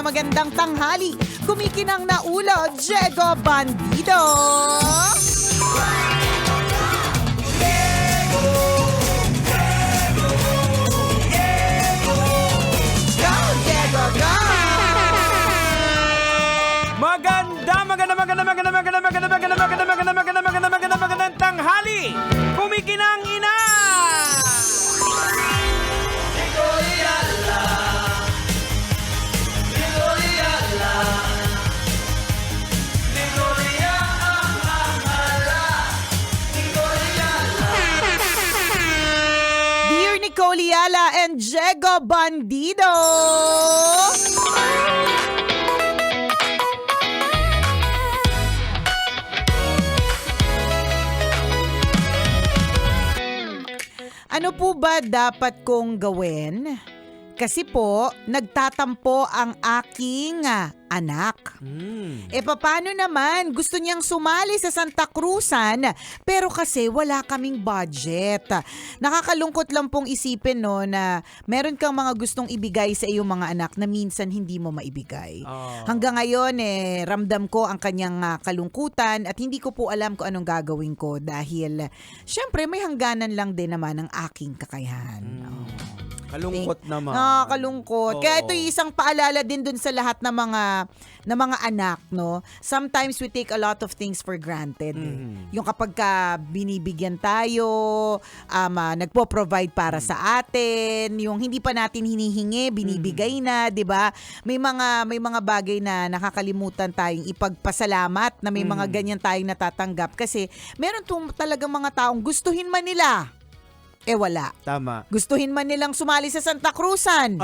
magandang tanghali. Kumikinang na ulo, Diego Bandido. Magandang tanghali! Kumikinang ina! Dear Nicole Yala and Diego Bandido. Ano po ba dapat kong gawin? Kasi po, nagtatampo ang aking anak. Paano naman? Gusto niyang sumali sa Santa Cruzan, pero kasi wala kaming budget. Nakakalungkot lang pong isipin no, na meron kang mga gustong ibigay sa iyong mga anak na minsan hindi mo maibigay. Hanggang ngayon, ramdam ko ang kanyang kalungkutan at hindi ko po alam kung anong gagawin ko dahil syempre may hangganan lang din naman ang aking kakayahan. Kalungkot naman. Nakakalungkot. Kaya ito yung isang paalala din dun sa lahat ng mga anak, no? Sometimes we take a lot of things for granted. Yung kapag binibigyan tayo, nagpo-provide para sa atin, yung hindi pa natin hinihingi, binibigay na, 'di ba? May mga bagay na nakakalimutan tayong ipagpasalamat na may mga ganyan tayong natatanggap kasi meron talagang mga taong gustuhin man nila. Wala. Tama. Gustuhin man nilang sumali sa Santa Cruzan.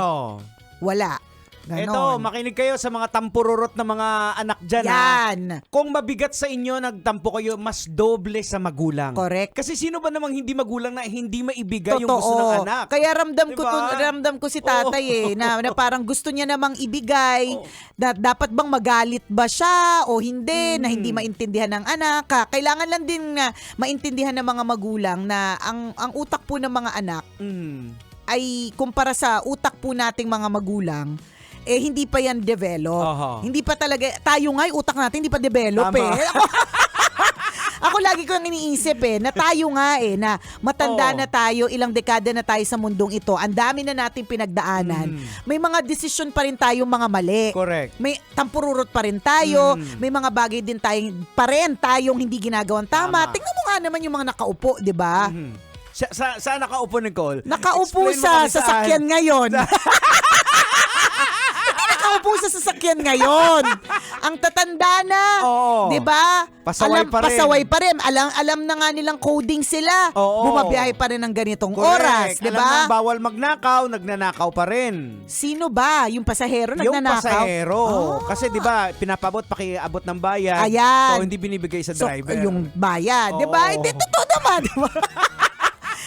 Wala. Ganon. Ito, makinig kayo sa mga tampururot na mga anak dyan. Yan. Kung mabigat sa inyo, nagtampo kayo, mas doble sa magulang. Correct. Kasi sino ba namang hindi magulang na hindi maibigay yung gusto ng anak? Kaya ramdam Diba? ko si tatay na parang gusto niya namang ibigay. Dapat bang magalit ba siya o hindi, na hindi maintindihan ng anak. Kailangan lang din maintindihan ng mga magulang na ang utak po ng mga anak ay kumpara sa utak po nating mga magulang, hindi pa yan develop. Hindi pa talaga, tayo nga yung utak natin hindi pa develop. Ako lagi ko yung iniisip na tayo nga na matanda na tayo, ilang dekada na tayo sa mundong ito. Ang dami na nating pinagdaanan. May mga desisyon pa rin tayong mga mali. Correct. May tampururot pa rin tayo. May mga bagay din tayong hindi ginagawang tama. Tingnan mo nga naman yung mga nakaupo, di ba? Saan nakaupo, Nicole? Nakaupo sa sasakyan ngayon. Nakaupo sa sasakyan ngayon. Ang tatanda na, 'di ba? Pasaway pa rin. Alam na nga nilang coding sila. Bumabiyahe pa rin ng ganitong oras, 'di ba? Alam na bawal magnakaw, nagnanakaw pa rin. Sino ba? Yung pasahero nagnanakaw? Yung pasahero. Kasi 'di ba, pinapabot pakiabot ng bayad. Ayan. So hindi binibigay sa driver. Yung bayad, 'di ba? Hindi totoo naman, 'di ba?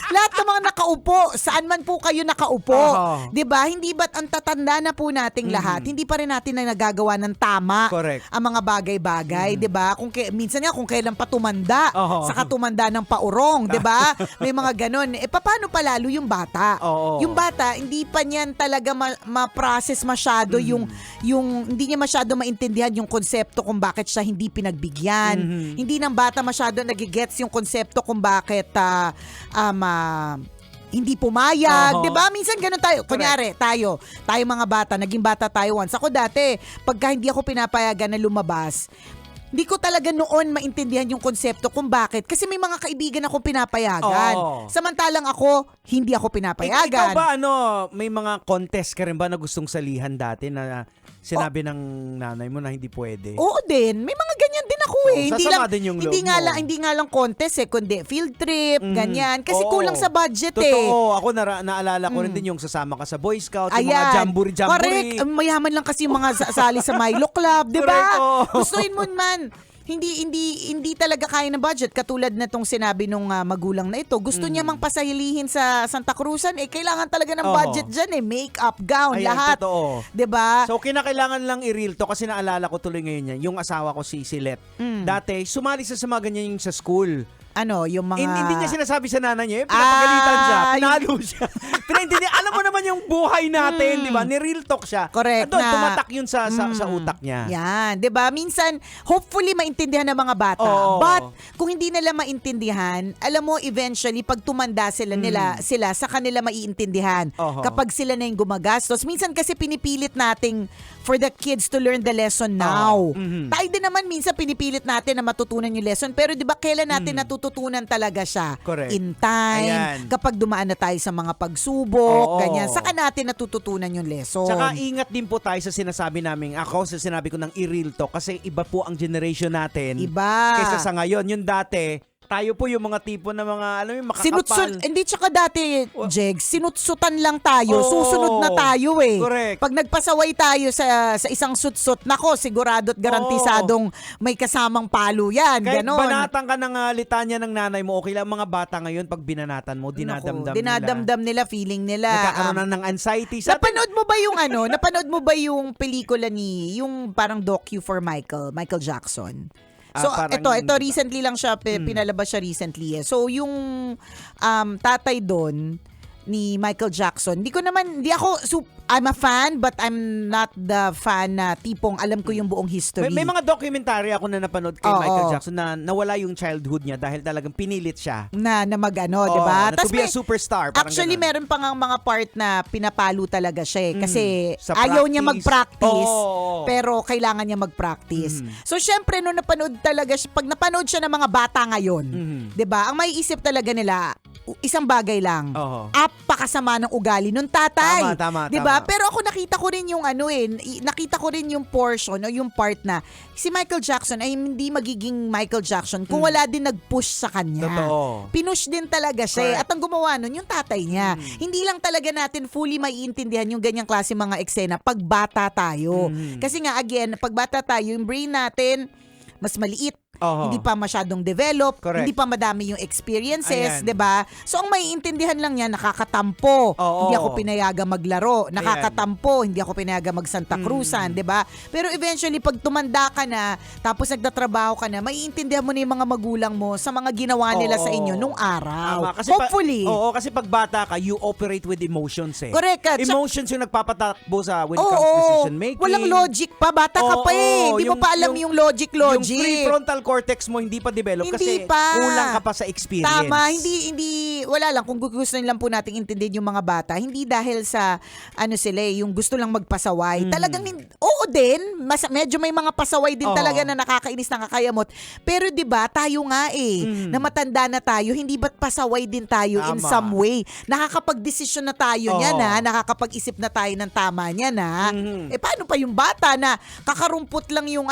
Lahat ng mga nakaupo, saan man po kayo nakaupo, 'di ba? Hindi ba't ang tatanda na po nating lahat, hindi pa rin natin na nagagawa ng tama. Correct. Ang mga bagay-bagay, 'di ba? Minsan nga kung kailan pa tumanda, saka tumanda ng paurong, 'di ba? May mga ganon. Paano pa lalo yung bata? Yung bata, hindi pa niyan talaga ma-process masyado yung hindi niya masyado maintindihan yung konsepto kung bakit siya hindi pinagbigyan. Hindi ng bata masyado nagigets yung konsepto kung bakit hindi pumayag, 'di ba? Minsan ganun tayo. Kunyari, tayo mga bata, naging bata tayo once. Ako dati, pagka hindi ako pinapayagan na lumabas, hindi ko talaga noon maintindihan yung konsepto kung bakit. Kasi may mga kaibigan akong pinapayagan. Samantalang ako, hindi ako pinapayagan. Ikaw ba, may mga contest ka rin ba na gustong salihan dati na sinabi ng nanay mo na hindi pwede? Oo din. May mga ganyan din ako Sasama din yung loob mo. Hindi nga lang contest kundi field trip, ganyan. Kasi kulang sa budget Totoo. Ako naalala ko rin din yung sasama ka sa Boy Scout, yung mga jamboree. Correct. Mayaman lang kasi yung mga sali sa Milo Club, di ba? Gustuin mo man. Hindi talaga kaya ng budget. Katulad na tong sinabi nung magulang na ito. Gusto niya mang pasahilihin sa Santa Cruzan, kailangan talaga ng budget dyan Make-up, gown, lahat. Totoo. 'Di ba? So kinakailangan lang i-real to kasi naalala ko tuloy ngayon yan. Yung asawa ko si Silet. Dati, sumali sa mga ganyan yung sa school. yung mga... Hindi niya sinasabi sa nanay niya, pinapagalitan siya, pinalo siya. Pinaintindihan, alam mo naman yung buhay natin, di ba? Ni-real talk siya. Correct Doon, na. tumatak yun sa utak niya. Yan, 'di ba? Minsan hopefully maintindihan ng mga bata. Oo. But kung hindi nila maintindihan, alam mo eventually pag tumanda sila sa kanila maiintindihan. Oo. Kapag sila na yung gumagastos. Minsan kasi pinipilit nating for the kids to learn the lesson now. Tayo din naman minsan pinipilit natin na matutunan yung lesson, pero 'di ba kailan natin natututunan talaga siya? Correct. In time, Ayan. kapag dumaan na tayo sa mga pagsubok, Oo. ganyan. Saka natin natututunan yung lesson. Tsaka ingat din po tayo sa sinasabi namin. Ako, sa sinabi ko ng i-real talk kasi iba po ang generation natin. Iba. Kaysa sa ngayon. Yung dati, tayo po yung mga tipo na mga, alam mo yung makakapal. Hindi tsaka dati, Jegs, sinutsutan lang tayo. Oo. Susunod na tayo eh. Correct. Pag nagpasaway tayo sa isang sutsut, nako, sigurado at garantisadong may kasamang palo yan. Kahit Ganon. banatan ka ng litanya ng nanay mo, okay lang. Mga bata ngayon, pag binanatan mo, dinadamdam Dinadamdam nila, feeling nila. Nagkakaroon na ng anxiety. Sa atin, Napanood mo ba yung pelikula yung parang docu for Michael Jackson? So parang ito recently lang siya pinalabas siya recently eh. So yung tatay doon ni Michael Jackson. I'm a fan but I'm not the fan na tipong alam ko yung buong history. may mga documentary ako na napanood kay Oo. Michael Jackson na nawala yung childhood niya dahil talagang pinilit siya. na magano, 'di ba? To be a superstar. Parang Actually, ganun. meron pa nga mga part na pinapalo talaga siya eh. Kasi Sa ayaw niya practice. mag-practice, Oo. pero kailangan niya mag-practice. So, syempre, nung napanood talaga siya, pag napanood siya ng mga bata ngayon, 'di ba? Ang maiisip talaga nila, isang bagay lang. Oo. Apakasama ng ugali nung tatay. Tama, 'Di ba? tama. Pero ako nakita ko rin yung nakita ko rin yung portion o yung part na si Michael Jackson ay hindi magiging Michael Jackson kung wala din nag-push sa kanya. Totoo. Pinush din talaga siya. Correct. At ang gumawa nun, yung tatay niya. Hindi lang talaga natin fully maiintindihan yung ganyang klase mga eksena pag bata tayo. Kasi nga, again, pag bata tayo, yung brain natin, mas maliit. Oo. Hindi pa masyadong develop, Correct. hindi pa madami yung experiences, Ayan. 'di ba? So ang maiintindihan lang niya, nakakatampo. Oo. Hindi ako pinayaga maglaro, nakakatampo, hindi ako pinayaga mag Santa Cruzan, 'di ba? Pero eventually pag tumanda ka na, tapos nagtatrabaho ka na, maiintindihan mo na yung mga magulang mo sa mga ginawa nila sa inyo nung araw. Tama. Kasi Hopefully. kasi pag bata ka, you operate with emotions eh. Correct ka. Emotions yung nagpapatakbo sa when it comes to decision making. Walang logic pa. Bata ka pa eh. Hindi mo pa alam yung logic. Yung prefrontal cortex mo hindi pa develop Hindi kasi pa. kulang ka pa sa experience. Tama, hindi, wala lang. Kung gusto lang po nating intindihin yung mga bata, hindi dahil sa, yung gusto lang magpasaway. Talagang, oo din, medyo may mga pasaway din Oo. talaga na nakakainis, nakakayamot. Pero 'di ba tayo nga na matanda na tayo, hindi ba't pasaway din tayo in Tama. some way? Nakakapag-desisyon na tayo niyan Oo. nakakapag-isip na tayo ng tama niyan Eh paano pa yung bata na kakarumpot lang yung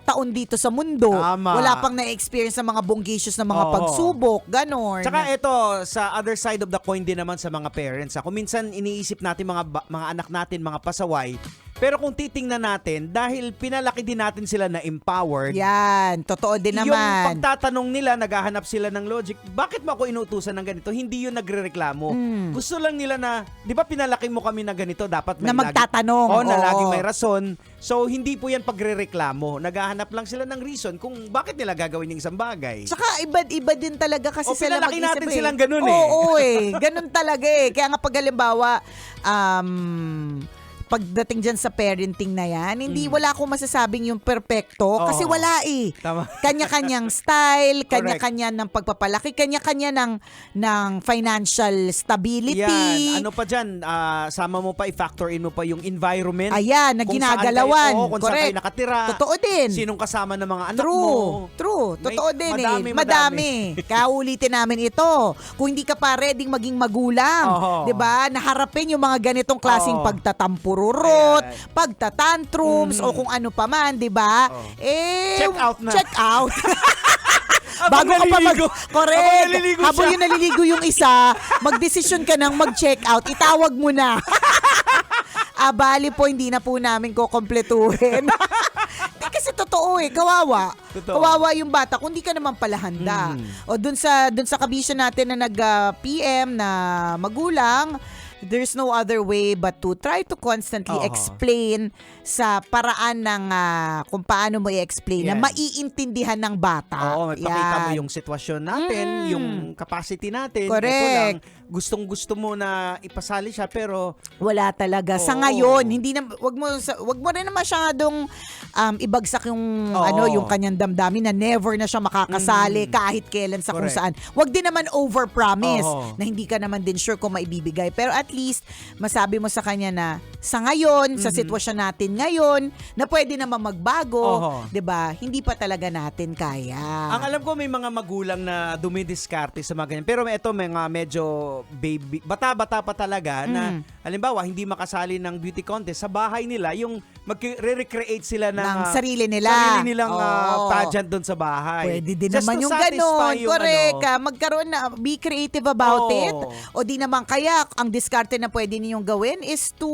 taon dito sa mundo? Tama. Wala pang na-experience ng mga bonggacious na mga Oo. pagsubok, ganon. Tsaka ito, sa other side of the coin din naman sa mga parents. Kung minsan iniisip natin mga anak natin, mga pasaway, pero kung titingnan natin, dahil pinalaki din natin sila na empowered, Yan, totoo din yung naman. pagtatanong nila, naghahanap sila ng logic, bakit mo ako inutusan ng ganito? Hindi yun nagrereklamo. Gusto lang nila na, di ba pinalaki mo kami na ganito, dapat may Na magtatanong. na Oo. laging may rason. So, hindi po yan pagrereklamo. Naghahanap lang sila ng reason kung bakit nila gagawin yung isang bagay. Tsaka iba din talaga kasi O, sila pinalaki mag-isip natin silang ganun Oo ganun talaga Kaya nga pag halimbawa, pagdating dyan sa parenting na yan, hindi wala akong masasabing yung perfecto kasi Oo. wala Tama. Kanya-kanyang style, kanya-kanya ng pagpapalaki, kanya-kanya ng financial stability. Yan. Ano pa dyan? Sama mo pa, i-factor in mo pa yung environment. Ayan, na Kung ginagalawan. Saan kayo, kung saan Correct. kayo nakatira. Totoo din. Sinong kasama ng mga anak mo. True. Totoo din madami. Kaulitin namin ito. Kung hindi ka pa ready maging magulang, Oo. 'di ba? Naharapin yung mga ganitong klaseng Oo. pagtatampururot, Ayan. pagtatantrums o kung ano pa man, 'di ba? Oo. Check Check out na. Bago ka pa naliligo. correct. Habang naliligo Habang siya. yung naliligo yung isa, magdesisyon ka nang mag-check out, itawag mo na. Bali po, hindi na po namin kukompletuhin. Kasi totoo kawawa. Totoo. Kawawa yung bata kung di ka naman pala handa. O dun sa kabisyo natin na nag-PM na magulang, there's no other way but to try to constantly Oo. explain sa paraan ng kung paano mo i-explain na Yan. maiintindihan ng bata. Oo, magpakita mo Yan. yung sitwasyon natin, yung capacity natin. Correct. Ito lang, gustong-gusto mo na ipasali siya pero Wala talaga. Sa Oo. ngayon, hindi na wag mo rin na masyadong ibagsak yung Oo. yung kanyang damdamin na never na siya makakasali kahit kailan sa kung Correct. saan. Wag din naman overpromise Oo. na hindi ka naman din sure kung maibibigay. Pero at least masabi mo sa kanya na sa ngayon, sa sitwasyon natin ngayon, na pwede naman magbago, Oo. 'di ba? Hindi pa talaga natin kaya. ang alam ko may mga magulang na dumidiskarte sa mga ganyan. Pero ito mga medyo baby, bata-bata pa talaga na halimbawa hindi makasali ng beauty contest sa bahay nila, yung magre-recreate sila ng sarili nila. sarili nilang Oo. pageant doon sa bahay. Pwede din Just naman to yung satisfy ganon. yung Correct. ano. Magkaroon na, be creative about Oo. it. O di naman kaya, ang diskarte na pwede ninyong gawin is to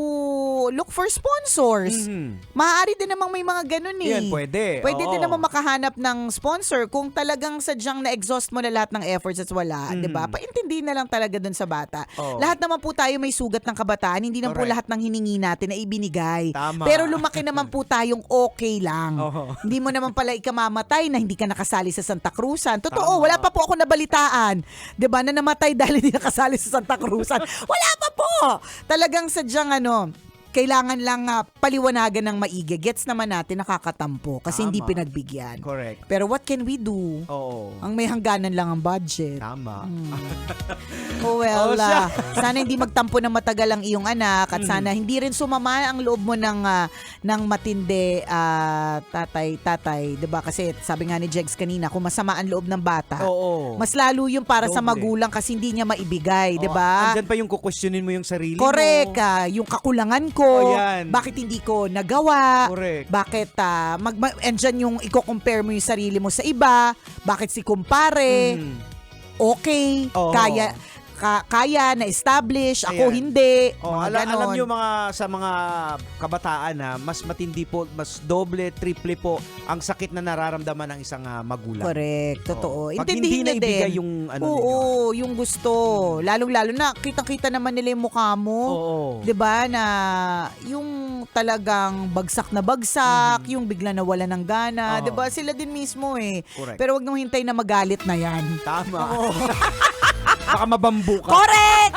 look for sponsors. Maaari din namang may mga ganon eh. Yan, pwede. Pwede din Oo. naman makahanap ng sponsor kung talagang sadyang na-exhaust mo na lahat ng efforts at wala. Di ba? Paintindihin na lang talaga dun sa bata. Oo. Lahat naman po tayo may sugat ng kabataan. Hindi naman po Correct. lahat ng hiningi natin na ibinigay. Tama. Pero lumaki naman po tayong okay lang. Oo. Hindi mo naman pala ikamamatay na hindi ka nakasali sa Santa Cruzan. Totoo, Tama. wala pa po ako nabalitaan. 'Di ba? Na namatay dahil hindi nakasali sa Santa Cruzan. Wala pa po. Talagang sadyang kailangan lang paliwanagan ng maigi. Gets naman natin nakakatampo kasi Tama. hindi pinagbigyan. Correct. Pero what can we do? Oo. Ang may hangganan lang ang budget. Tama. Oh well, Oo, siya. sana hindi magtampo ng matagal ang iyong anak at sana hindi rin sumama ang loob mo ng matindi, tatay, 'di ba? Kasi sabi nga ni Jegs kanina, kung masama ang loob ng bata, Oo. mas lalo yung para sa Doble. magulang kasi hindi niya maibigay, 'di Oo, ba? Andyan pa yung kukwestiyonin mo yung sarili Correct, mo. yung kakulangan ko, Oh, yan. bakit hindi ko nagawa, Correct. bakit andyan yung i-compare mo yung sarili mo sa iba, bakit si kumpare, okay, Oo. kaya na-establish, ako Ayan. hindi, Oh, mga ganon. alam niyo sa mga kabataan mas matindi po, mas doble, triple po ang sakit na nararamdaman ng isang magulang. Correct, totoo. Oo. Pag Intindihin hindi na naibigay din. yung Oo, yung gusto. Lalong-lalo na, kitang-kita naman nila yung mukha mo. Oo. 'Di ba na yung talagang bagsak na bagsak, yung bigla na wala ng gana, Oo. 'di ba? Sila din mismo eh. Correct. Pero wag nang hintay na magalit na 'yan. Tama. Baka mabambu ka. Correct!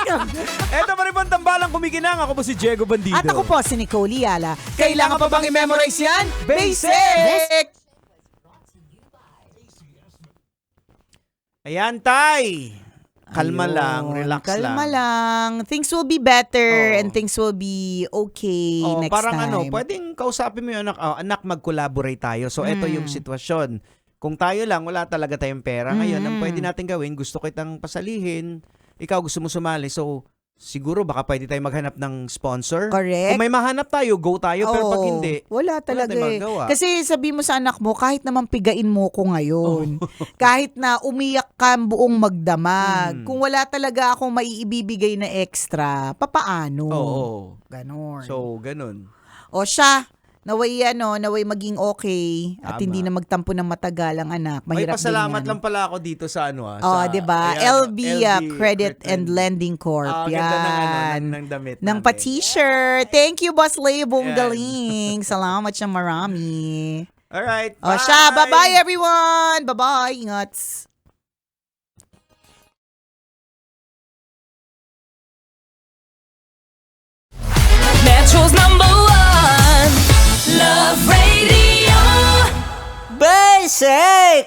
Eto pa rin bang tambalang kumikinang. Ako po si Diego Bandido. At ako po si Nicole Yala. Kailangan pa bang i-memorize yan? Basic! Ayan, Tay. Kalma Ayun, lang, relax kalma lang. lang. Things will be better Oo. and things will be okay Oh, next parang time. pwedeng kausapin mo yung anak, anak mag-collaborate tayo. So, ito yung sitwasyon. Kung tayo lang, wala talaga tayong pera. Ngayon, ang pwede natin gawin, gusto kitang pasalihin, ikaw gusto mo sumali. So, siguro baka pwede tayo maghanap ng sponsor. Correct. Kung may mahanap tayo, go tayo. Pero pag Oo, hindi, wala talaga tayong eh. magagawa. Kasi sabi mo sa anak mo, kahit naman pigain mo ko ngayon, kahit na umiyak ka buong magdamag, kung wala talaga akong maiibibigay na extra, papaano? oo. Ganon. So, ganun. O siya, naway maging okay at Tama. hindi na magtampo ng matagal ang anak. May Mahirap pasalamat din yan. lang pala ako dito sa Oh, sa, 'di ba? ayan, LB, Credit and Lending Corp. Ganda Yan. ng damit Ng namin. pa-t-shirt. Thank you, Boss Lebong Yan. Galing. Salamat siya marami. Alright, O siya, bye-bye everyone. Bye-bye. Ingats. Metro's #1 Love Radio. Basic!